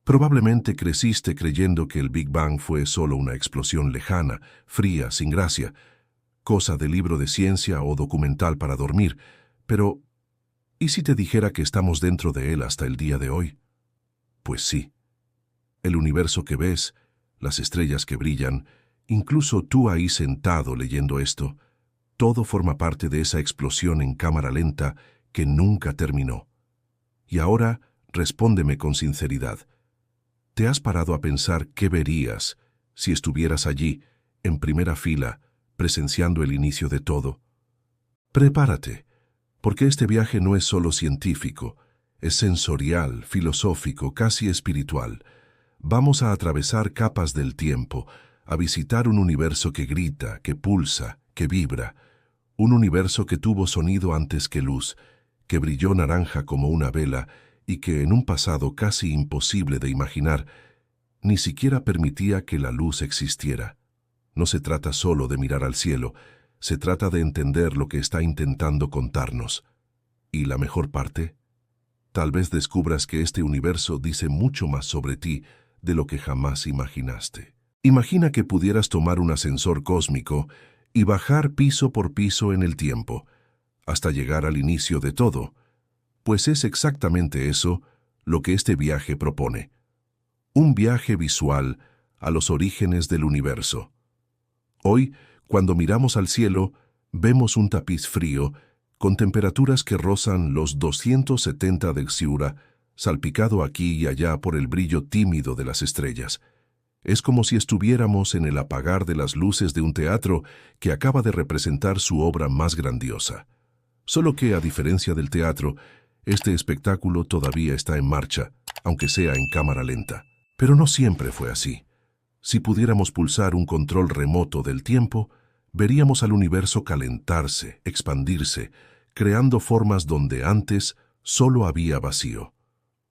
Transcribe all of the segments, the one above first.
Probablemente creciste creyendo que el Big Bang fue solo una explosión lejana, fría, sin gracia, cosa de libro de ciencia o documental para dormir, pero ¿y si te dijera que estamos dentro de él hasta el día de hoy? Pues sí. El universo que ves, las estrellas que brillan, incluso tú ahí sentado leyendo esto, todo forma parte de esa explosión en cámara lenta que nunca terminó. Y ahora, respóndeme con sinceridad. ¿Te has parado a pensar qué verías si estuvieras allí, en primera fila, presenciando el inicio de todo? Prepárate, porque este viaje no es solo científico, es sensorial, filosófico, casi espiritual. Vamos a atravesar capas del tiempo, a visitar un universo que grita, que pulsa, que vibra, un universo que tuvo sonido antes que luz, que brilló naranja como una vela y que en un pasado casi imposible de imaginar, ni siquiera permitía que la luz existiera. No se trata solo de mirar al cielo, se trata de entender lo que está intentando contarnos. ¿Y la mejor parte? Tal vez descubras que este universo dice mucho más sobre ti de lo que jamás imaginaste. Imagina que pudieras tomar un ascensor cósmico y bajar piso por piso en el tiempo, hasta llegar al inicio de todo, pues es exactamente eso lo que este viaje propone. Un viaje visual a los orígenes del universo. Hoy, cuando miramos al cielo, vemos un tapiz frío, con temperaturas que rozan los 270 de Xiura, salpicado aquí y allá por el brillo tímido de las estrellas. Es como si estuviéramos en el apagar de las luces de un teatro que acaba de representar su obra más grandiosa. Solo que, a diferencia del teatro, este espectáculo todavía está en marcha, aunque sea en cámara lenta. Pero no siempre fue así. Si pudiéramos pulsar un control remoto del tiempo, veríamos al universo calentarse, expandirse, creando formas donde antes solo había vacío.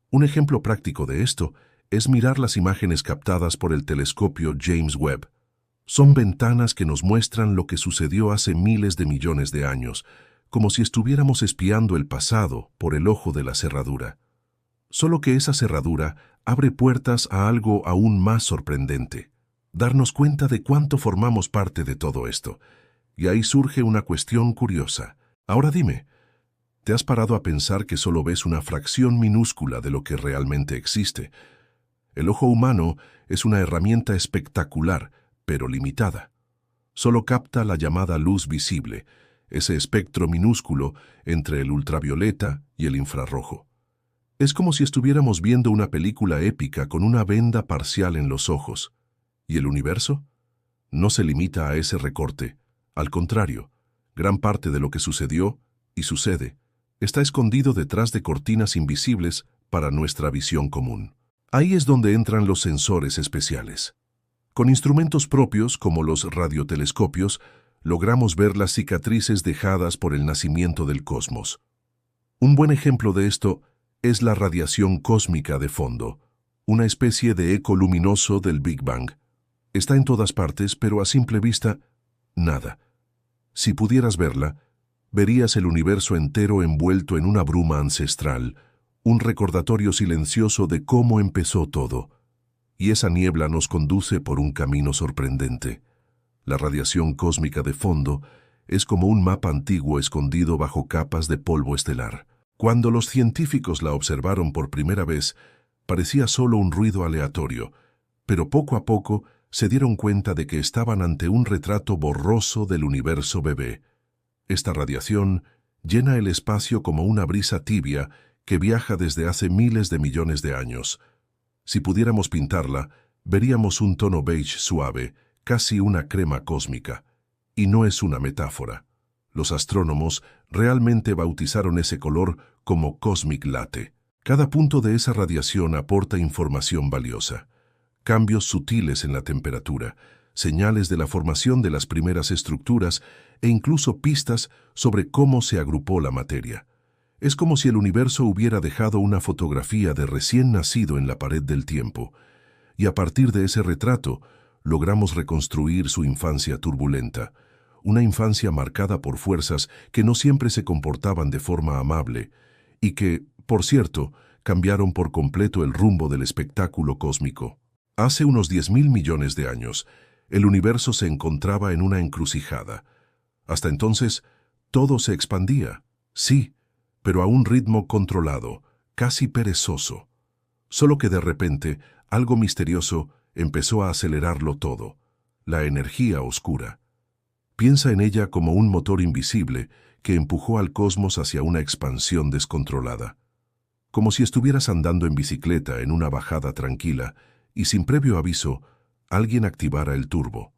Un ejemplo práctico de esto es mirar las imágenes captadas por el telescopio James Webb. Son ventanas que nos muestran lo que sucedió hace miles de millones de años, como si estuviéramos espiando el pasado por el ojo de la cerradura. Solo que esa cerradura abre puertas a algo aún más sorprendente: darnos cuenta de cuánto formamos parte de todo esto. Y ahí surge una cuestión curiosa. Ahora dime, ¿te has parado a pensar que solo ves una fracción minúscula de lo que realmente existe? El ojo humano es una herramienta espectacular, pero limitada. Solo capta la llamada luz visible, ese espectro minúsculo entre el ultravioleta y el infrarrojo. Es como si estuviéramos viendo una película épica con una venda parcial en los ojos. ¿Y el universo? No se limita a ese recorte. Al contrario, gran parte de lo que sucedió y sucede está escondido detrás de cortinas invisibles para nuestra visión común. Ahí es donde entran los sensores especiales. Con instrumentos propios, como los radiotelescopios, logramos ver las cicatrices dejadas por el nacimiento del cosmos. Un buen ejemplo de esto es la radiación cósmica de fondo, una especie de eco luminoso del Big Bang. Está en todas partes, pero a simple vista, nada. Si pudieras verla, verías el universo entero envuelto en una bruma ancestral, un recordatorio silencioso de cómo empezó todo. Y esa niebla nos conduce por un camino sorprendente. La radiación cósmica de fondo es como un mapa antiguo escondido bajo capas de polvo estelar. Cuando los científicos la observaron por primera vez, parecía solo un ruido aleatorio, pero poco a poco se dieron cuenta de que estaban ante un retrato borroso del universo bebé. Esta radiación llena el espacio como una brisa tibia que viaja desde hace miles de millones de años. Si pudiéramos pintarla, veríamos un tono beige suave, casi una crema cósmica. Y no es una metáfora. Los astrónomos realmente bautizaron ese color como Cosmic Latte. Cada punto de esa radiación aporta información valiosa. Cambios sutiles en la temperatura, señales de la formación de las primeras estructuras e incluso pistas sobre cómo se agrupó la materia. Es como si el universo hubiera dejado una fotografía de recién nacido en la pared del tiempo, y a partir de ese retrato logramos reconstruir su infancia turbulenta, una infancia marcada por fuerzas que no siempre se comportaban de forma amable y que, por cierto, cambiaron por completo el rumbo del espectáculo cósmico. Hace unos 10.000 millones de años, el universo se encontraba en una encrucijada. Hasta entonces, todo se expandía, sí, pero a un ritmo controlado, casi perezoso. Solo que de repente, algo misterioso empezó a acelerarlo todo: la energía oscura. Piensa en ella como un motor invisible que empujó al cosmos hacia una expansión descontrolada. Como si estuvieras andando en bicicleta en una bajada tranquila y sin previo aviso, alguien activara el turbo.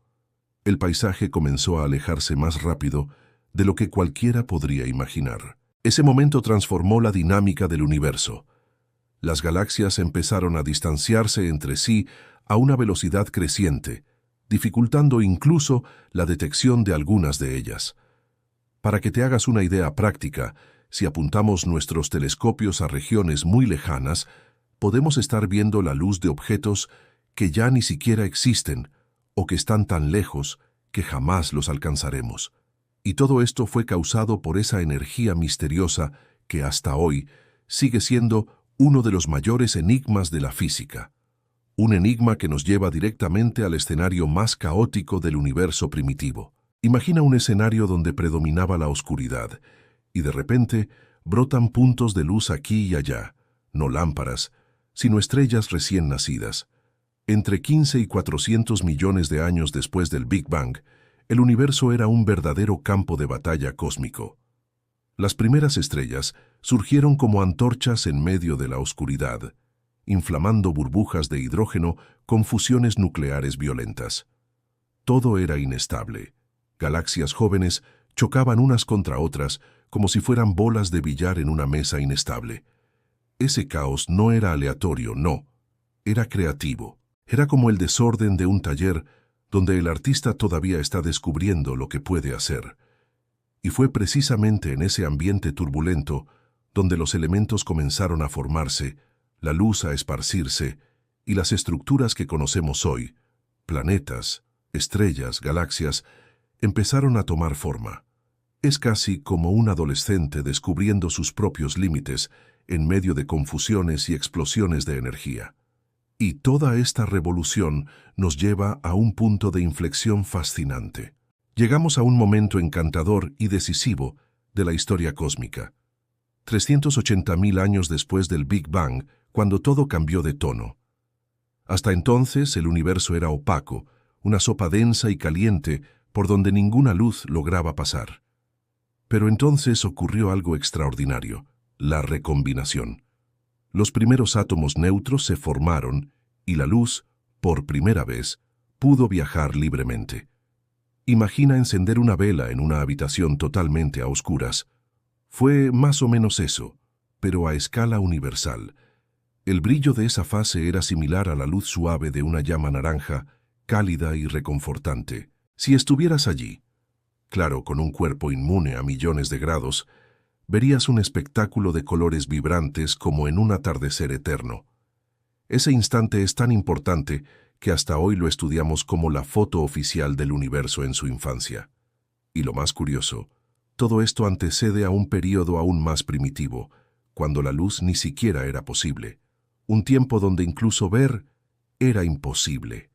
El paisaje comenzó a alejarse más rápido de lo que cualquiera podría imaginar. Ese momento transformó la dinámica del universo. Las galaxias empezaron a distanciarse entre sí a una velocidad creciente, dificultando incluso la detección de algunas de ellas. Para que te hagas una idea práctica, si apuntamos nuestros telescopios a regiones muy lejanas, podemos estar viendo la luz de objetos que ya ni siquiera existen o que están tan lejos que jamás los alcanzaremos. Y todo esto fue causado por esa energía misteriosa que hasta hoy sigue siendo uno de los mayores enigmas de la física. Un enigma que nos lleva directamente al escenario más caótico del universo primitivo. Imagina un escenario donde predominaba la oscuridad, y de repente brotan puntos de luz aquí y allá, no lámparas, sino estrellas recién nacidas. Entre 15 y 400 millones de años después del Big Bang, el universo era un verdadero campo de batalla cósmico. Las primeras estrellas surgieron como antorchas en medio de la oscuridad, inflamando burbujas de hidrógeno con fusiones nucleares violentas. Todo era inestable. Galaxias jóvenes chocaban unas contra otras como si fueran bolas de billar en una mesa inestable. Ese caos no era aleatorio, no. Era creativo. Era como el desorden de un taller donde el artista todavía está descubriendo lo que puede hacer. Y fue precisamente en ese ambiente turbulento donde los elementos comenzaron a formarse, la luz a esparcirse y las estructuras que conocemos hoy, planetas, estrellas, galaxias, empezaron a tomar forma. Es casi como un adolescente descubriendo sus propios límites en medio de confusiones y explosiones de energía. Y toda esta revolución nos lleva a un punto de inflexión fascinante. Llegamos a un momento encantador y decisivo de la historia cósmica. 380.000 años después del Big Bang, cuando todo cambió de tono. Hasta entonces el universo era opaco, una sopa densa y caliente por donde ninguna luz lograba pasar. Pero entonces ocurrió algo extraordinario: la recombinación. Los primeros átomos neutros se formaron y la luz, por primera vez, pudo viajar libremente. Imagina encender una vela en una habitación totalmente a oscuras. Fue más o menos eso, pero a escala universal. El brillo de esa fase era similar a la luz suave de una llama naranja, cálida y reconfortante. Si estuvieras allí, claro, con un cuerpo inmune a millones de grados, verías un espectáculo de colores vibrantes como en un atardecer eterno. Ese instante es tan importante que hasta hoy lo estudiamos como la foto oficial del universo en su infancia. Y lo más curioso, todo esto antecede a un período aún más primitivo, cuando la luz ni siquiera era posible. Un tiempo donde incluso ver era imposible.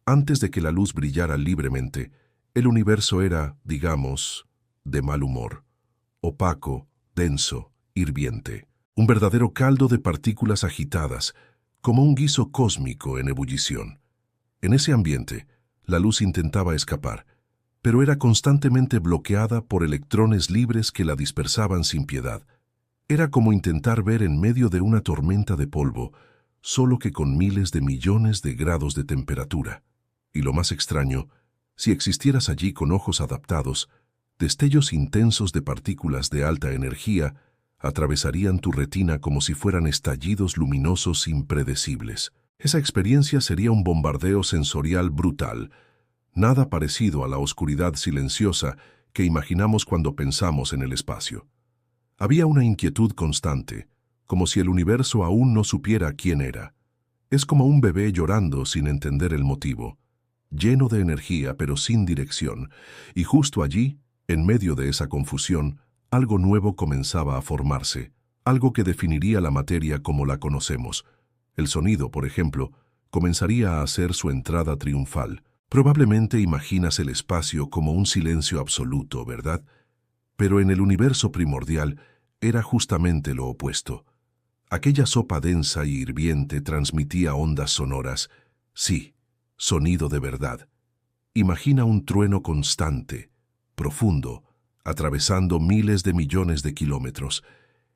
Antes de que la luz brillara libremente, el universo era, digamos, de mal humor, opaco, denso, hirviente. Un verdadero caldo de partículas agitadas, como un guiso cósmico en ebullición. En ese ambiente, la luz intentaba escapar, pero era constantemente bloqueada por electrones libres que la dispersaban sin piedad. Era como intentar ver en medio de una tormenta de polvo, solo que con miles de millones de grados de temperatura. Y lo más extraño, si existieras allí con ojos adaptados, destellos intensos de partículas de alta energía atravesarían tu retina como si fueran estallidos luminosos impredecibles. Esa experiencia sería un bombardeo sensorial brutal, nada parecido a la oscuridad silenciosa que imaginamos cuando pensamos en el espacio. Había una inquietud constante, como si el universo aún no supiera quién era. Es como un bebé llorando sin entender el motivo, lleno de energía pero sin dirección, y justo allí, en medio de esa confusión, algo nuevo comenzaba a formarse, algo que definiría la materia como la conocemos. El sonido, por ejemplo, comenzaría a hacer su entrada triunfal. Probablemente imaginas el espacio como un silencio absoluto, ¿verdad? Pero en el universo primordial era justamente lo opuesto. Aquella sopa densa y hirviente transmitía ondas sonoras. Sí, sonido de verdad. Imagina un trueno constante, profundo, atravesando miles de millones de kilómetros.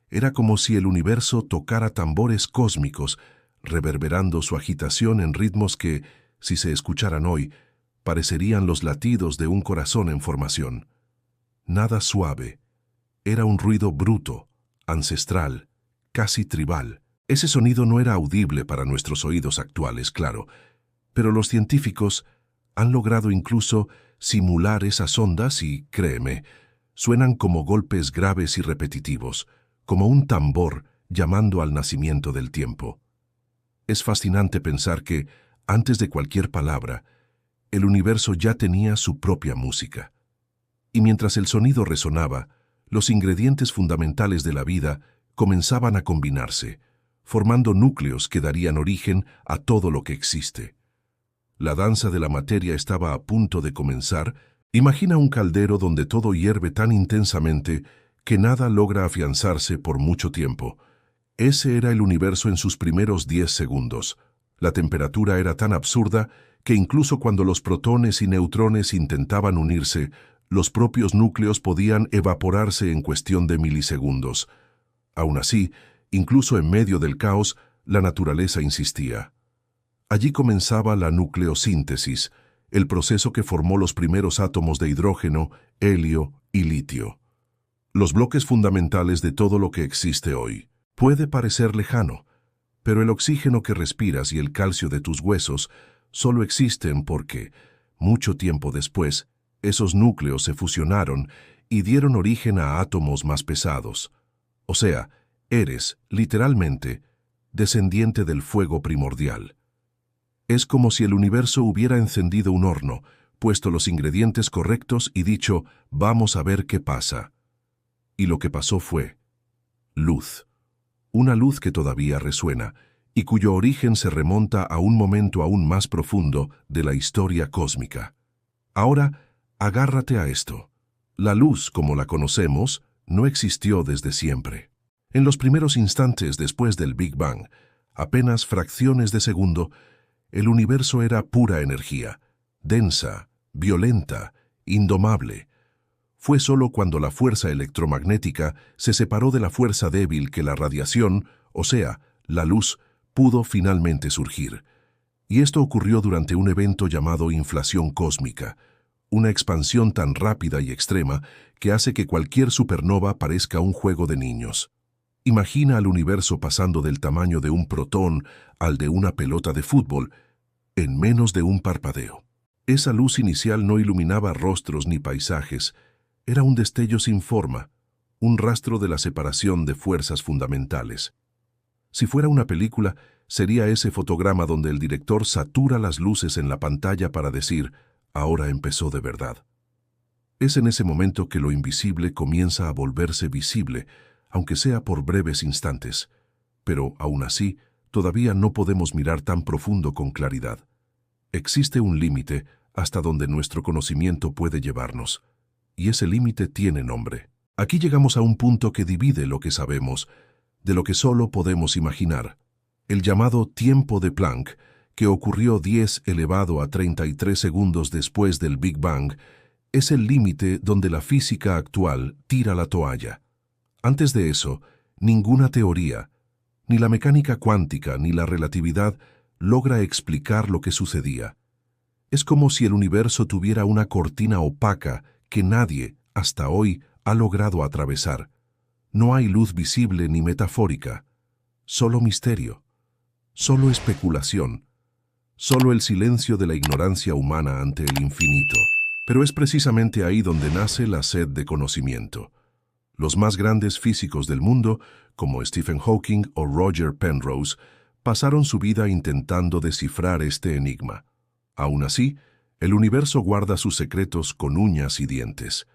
Era como si el universo tocara tambores cósmicos, reverberando su agitación en ritmos que, si se escucharan hoy, parecerían los latidos de un corazón en formación. Nada suave. Era un ruido bruto, ancestral, casi tribal. Ese sonido no era audible para nuestros oídos actuales, claro, pero los científicos han logrado incluso simular esas ondas y, créeme, suenan como golpes graves y repetitivos, como un tambor llamando al nacimiento del tiempo. Es fascinante pensar que, antes de cualquier palabra, el universo ya tenía su propia música. Y mientras el sonido resonaba, los ingredientes fundamentales de la vida comenzaban a combinarse, formando núcleos que darían origen a todo lo que existe. La danza de la materia estaba a punto de comenzar. Imagina un caldero donde todo hierve tan intensamente que nada logra afianzarse por mucho tiempo. Ese era el universo en sus primeros 10 segundos. La temperatura era tan absurda que incluso cuando los protones y neutrones intentaban unirse, los propios núcleos podían evaporarse en cuestión de milisegundos. Aún así, incluso en medio del caos, la naturaleza insistía. Allí comenzaba la nucleosíntesis, el proceso que formó los primeros átomos de hidrógeno, helio y litio. Los bloques fundamentales de todo lo que existe hoy. Puede parecer lejano, pero el oxígeno que respiras y el calcio de tus huesos solo existen porque, mucho tiempo después, esos núcleos se fusionaron y dieron origen a átomos más pesados. O sea, eres, literalmente, descendiente del fuego primordial. Es como si el universo hubiera encendido un horno, puesto los ingredientes correctos y dicho, vamos a ver qué pasa. Y lo que pasó fue luz. Una luz que todavía resuena, y cuyo origen se remonta a un momento aún más profundo de la historia cósmica. Ahora, agárrate a esto. La luz, como la conocemos, no existió desde siempre. En los primeros instantes después del Big Bang, apenas fracciones de segundo, el universo era pura energía, densa, violenta, indomable. Fue solo cuando la fuerza electromagnética se separó de la fuerza débil que la radiación, o sea, la luz, pudo finalmente surgir. Y esto ocurrió durante un evento llamado inflación cósmica, una expansión tan rápida y extrema que hace que cualquier supernova parezca un juego de niños. Imagina al universo pasando del tamaño de un protón al de una pelota de fútbol en menos de un parpadeo. Esa luz inicial no iluminaba rostros ni paisajes. Era un destello sin forma, un rastro de la separación de fuerzas fundamentales. Si fuera una película, sería ese fotograma donde el director satura las luces en la pantalla para decir, ahora empezó de verdad. Es en ese momento que lo invisible comienza a volverse visible, aunque sea por breves instantes. Pero, aún así, todavía no podemos mirar tan profundo con claridad. Existe un límite hasta donde nuestro conocimiento puede llevarnos. Y ese límite tiene nombre. Aquí llegamos a un punto que divide lo que sabemos de lo que solo podemos imaginar. El llamado tiempo de Planck, que ocurrió 10 elevado a 33 segundos después del Big Bang, es el límite donde la física actual tira la toalla. Antes de eso, ninguna teoría, ni la mecánica cuántica ni la relatividad logra explicar lo que sucedía. Es como si el universo tuviera una cortina opaca que nadie, hasta hoy, ha logrado atravesar. No hay luz visible ni metafórica, solo misterio, solo especulación, solo el silencio de la ignorancia humana ante el infinito. Pero es precisamente ahí donde nace la sed de conocimiento. Los más grandes físicos del mundo, como Stephen Hawking o Roger Penrose, pasaron su vida intentando descifrar este enigma. Aún así, el universo guarda sus secretos con uñas y dientes.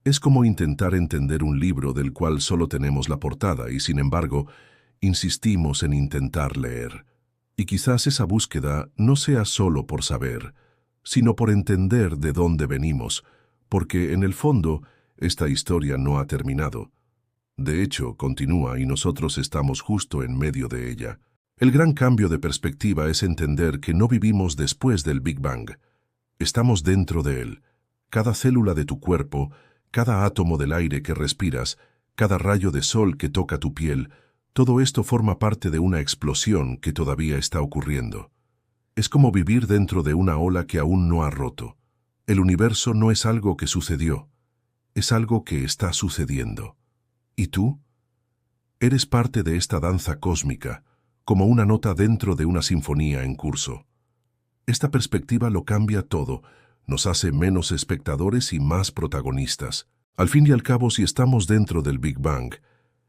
Es como intentar entender un libro del cual solo tenemos la portada y, sin embargo, insistimos en intentar leer. Y quizás esa búsqueda no sea solo por saber, sino por entender de dónde venimos, porque, en el fondo, esta historia no ha terminado. De hecho, continúa y nosotros estamos justo en medio de ella. El gran cambio de perspectiva es entender que no vivimos después del Big Bang. Estamos dentro de él. Cada célula de tu cuerpo, cada átomo del aire que respiras, cada rayo de sol que toca tu piel, todo esto forma parte de una explosión que todavía está ocurriendo. Es como vivir dentro de una ola que aún no ha roto. El universo no es algo que sucedió, es algo que está sucediendo. ¿Y tú? Eres parte de esta danza cósmica, como una nota dentro de una sinfonía en curso. Esta perspectiva lo cambia todo, nos hace menos espectadores y más protagonistas. Al fin y al cabo, si estamos dentro del Big Bang,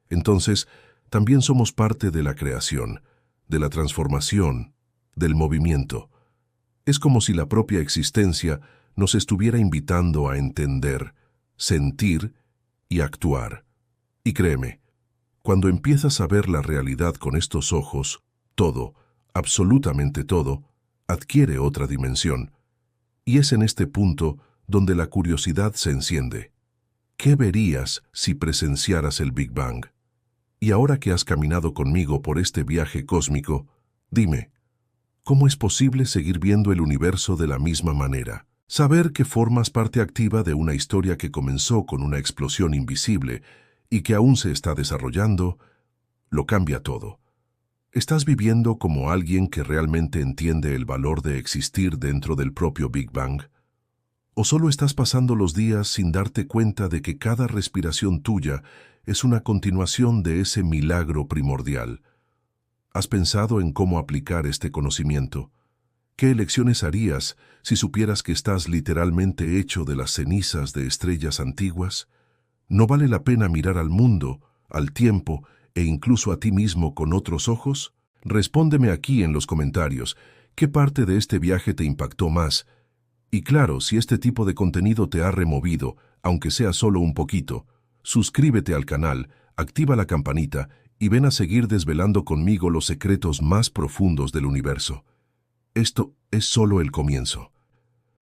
entonces también somos parte de la creación, de la transformación, del movimiento. Es como si la propia existencia nos estuviera invitando a entender, sentir y actuar. Y créeme, cuando empiezas a ver la realidad con estos ojos, todo, absolutamente todo, adquiere otra dimensión. Y es en este punto donde la curiosidad se enciende. ¿Qué verías si presenciaras el Big Bang? Y ahora que has caminado conmigo por este viaje cósmico, dime, ¿cómo es posible seguir viendo el universo de la misma manera? Saber que formas parte activa de una historia que comenzó con una explosión invisible y que aún se está desarrollando, lo cambia todo. ¿Estás viviendo como alguien que realmente entiende el valor de existir dentro del propio Big Bang? ¿O solo estás pasando los días sin darte cuenta de que cada respiración tuya es una continuación de ese milagro primordial? ¿Has pensado en cómo aplicar este conocimiento? ¿Qué elecciones harías si supieras que estás literalmente hecho de las cenizas de estrellas antiguas? ¿No vale la pena mirar al mundo, al tiempo e incluso a ti mismo con otros ojos? Respóndeme aquí en los comentarios, ¿qué parte de este viaje te impactó más? Y claro, si este tipo de contenido te ha removido, aunque sea solo un poquito, suscríbete al canal, activa la campanita y ven a seguir desvelando conmigo los secretos más profundos del universo. Esto es solo el comienzo.